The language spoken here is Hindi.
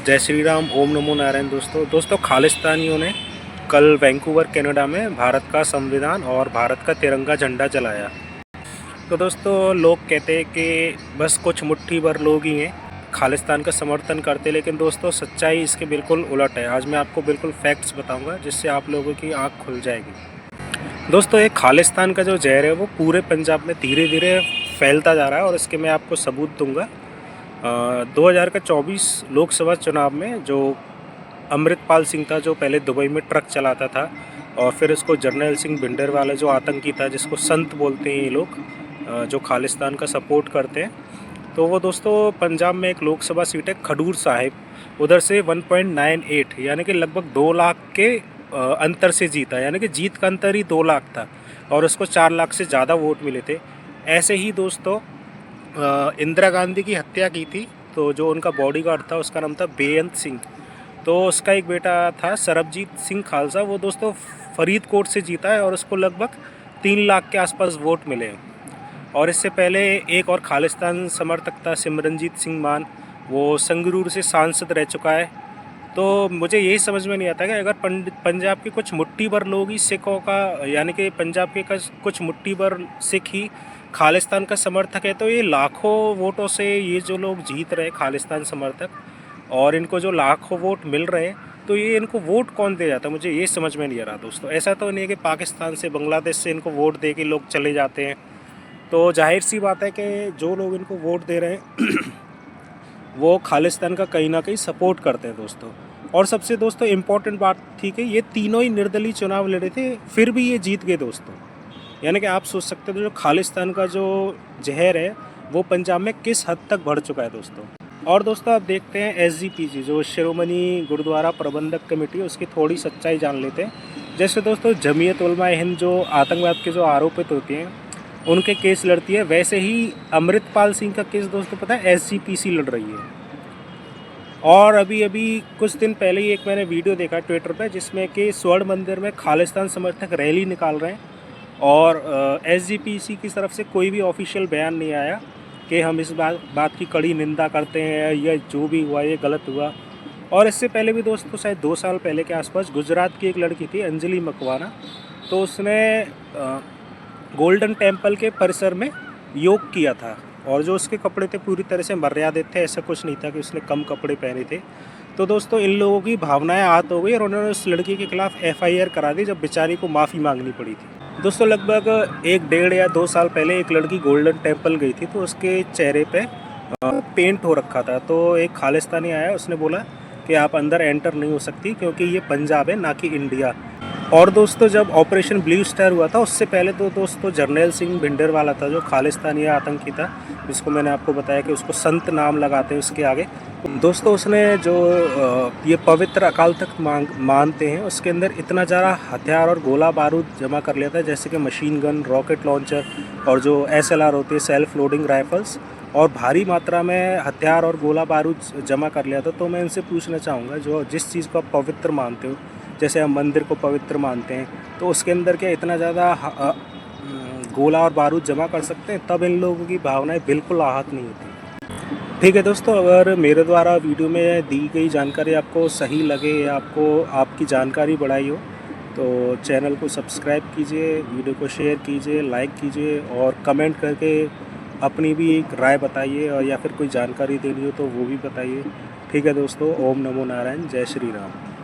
जय श्री राम, ओम नमो नारायण। दोस्तों खालिस्तानियों ने कल वैंकूवर कनाडा में भारत का संविधान और भारत का तिरंगा झंडा जलाया। तो दोस्तों लोग कहते हैं कि बस कुछ मुट्ठी भर लोग ही हैं खालिस्तान का समर्थन करते, लेकिन दोस्तों सच्चाई इसके बिल्कुल उलट है। आज मैं आपको बिल्कुल फैक्ट्स बताऊंगा जिससे आप लोगों की आँख खुल जाएगी। दोस्तों ये खालिस्तान का जो जहर है वो पूरे पंजाब में धीरे धीरे फैलता जा रहा है और इसके मैं आपको सबूत दूंगा। 2024 लोकसभा चुनाव में जो अमृतपाल सिंह था, जो पहले दुबई में ट्रक चलाता था, और फिर इसको जर्नैल सिंह भिंडरवाला जो आतंकी था, जिसको संत बोलते हैं ये लोग, जो खालिस्तान का सपोर्ट करते हैं, तो वो दोस्तों पंजाब में एक लोकसभा सीट है खडूर साहिब, उधर से 1.98 यानी कि लगभग 2 लाख के अंतर से जीता। यानी कि जीत का अंतर ही 2 लाख था और उसको 4 लाख से ज़्यादा वोट मिले थे। ऐसे ही दोस्तों इंदिरा गांधी की हत्या की थी, तो जो उनका बॉडीगार्ड था उसका नाम था बेअंत सिंह, तो उसका एक बेटा था सरबजीत सिंह खालसा, वो दोस्तों फरीदकोट से जीता है और उसको लगभग 3 लाख के आसपास वोट मिले हैं। और इससे पहले एक और खालिस्तान समर्थक था सिमरनजीत सिंह मान, वो संगरूर से सांसद रह चुका है। तो मुझे यही समझ में नहीं आता कि अगर पंजाब के कुछ मुट्ठी भर लोग ही सिखों का, यानी कि पंजाब के कुछ मुट्ठी भर सिख ही खालिस्तान का समर्थक है, तो ये लाखों वोटों से ये जो लोग जीत रहे खालिस्तान समर्थक, और इनको जो लाखों वोट मिल रहे हैं, तो ये इनको वोट कौन दे जाता है, मुझे ये समझ में नहीं आ रहा दोस्तों। ऐसा तो नहीं है कि पाकिस्तान से, बांग्लादेश से इनको वोट दे के लोग चले जाते हैं। तो जाहिर सी बात है कि जो लोग इनको वोट दे रहे हैं वो खालिस्तान का कहीं ना कहीं सपोर्ट करते हैं दोस्तों। और सबसे दोस्तों इम्पॉर्टेंट बात थी कि ये तीनों ही निर्दलीय चुनाव लड़े थे, फिर भी ये जीत गए दोस्तों। यानी कि आप सोच सकते हो जो खालिस्तान का जो जहर है वो पंजाब में किस हद तक बढ़ चुका है दोस्तों। और दोस्तों आप देखते हैं SGPC जो श्रोमणी गुरुद्वारा प्रबंधक कमेटी है, उसकी थोड़ी सच्चाई जान लेते हैं। जैसे दोस्तों जमीयत उलमा हिंद जो आतंकवाद के जो आरोपित होती हैं उनके केस लड़ती है, वैसे ही अमृतपाल सिंह का केस दोस्तों पता है SGPC लड़ रही है। और अभी कुछ दिन पहले ही एक मैंने वीडियो देखा ट्विटर पे, जिसमें कि स्वर्ण मंदिर में खालिस्तान समर्थक रैली निकाल रहे हैं और SGPC की तरफ से कोई भी ऑफिशियल बयान नहीं आया कि हम इस बात की कड़ी निंदा करते हैं, या जो भी हुआ ये गलत हुआ। और इससे पहले भी दोस्तों शायद 2 साल पहले के आसपास गुजरात की एक लड़की थी अंजलि मकवाना, तो उसने गोल्डन टेम्पल के परिसर में योग किया था और जो उसके कपड़े थे पूरी तरह से मर्यादित थे, ऐसा कुछ नहीं था कि उसने कम कपड़े पहने थे। तो दोस्तों इन लोगों की भावनाएं आहत हो गई और उन्होंने उस लड़की के खिलाफ FIR करा दी, जब बेचारी को माफ़ी मांगनी पड़ी थी। दोस्तों लगभग 1, 1.5 या 2 साल पहले एक लड़की गोल्डन टेम्पल गई थी, तो उसके चेहरे पे पेंट हो रखा था। तो एक खालिस्तानी आया, उसने बोला कि आप अंदर एंटर नहीं हो सकती क्योंकि ये पंजाब है ना कि इंडिया। और दोस्तों जब ऑपरेशन ब्लू स्टार हुआ था उससे पहले तो दोस्तों जर्नैल सिंह भिंडरवाला था, जो खालिस्तानी आतंकी था, जिसको मैंने आपको बताया कि उसको संत नाम लगाते हैं उसके आगे। दोस्तों उसने जो ये पवित्र अकाल तख्त मानते हैं, उसके अंदर इतना ज़्यादा हथियार और गोला बारूद जमा कर लिया था, जैसे कि मशीन गन, रॉकेट लॉन्चर और जो SLR होती है सेल्फ लोडिंग राइफल्स, और भारी मात्रा में हथियार और गोला बारूद जमा कर लिया था। तो मैं इनसे पूछना चाहूँगा, जो जिस चीज़ को आप पवित्र मानते हो, जैसे हम मंदिर को पवित्र मानते हैं, तो उसके अंदर क्या इतना ज़्यादा गोला और बारूद जमा कर सकते हैं? तब इन लोगों की भावनाएं बिल्कुल आहत नहीं होती। ठीक है दोस्तों, अगर मेरे द्वारा वीडियो में दी गई जानकारी आपको सही लगे या आपको आपकी जानकारी बढ़ाई हो, तो चैनल को सब्सक्राइब कीजिए, वीडियो को शेयर कीजिए, लाइक कीजिए और कमेंट करके अपनी भी एक राय बताइए, और या फिर कोई जानकारी देनी हो तो वो भी बताइए। ठीक है दोस्तों, ओम नमो नारायण, जय श्री राम।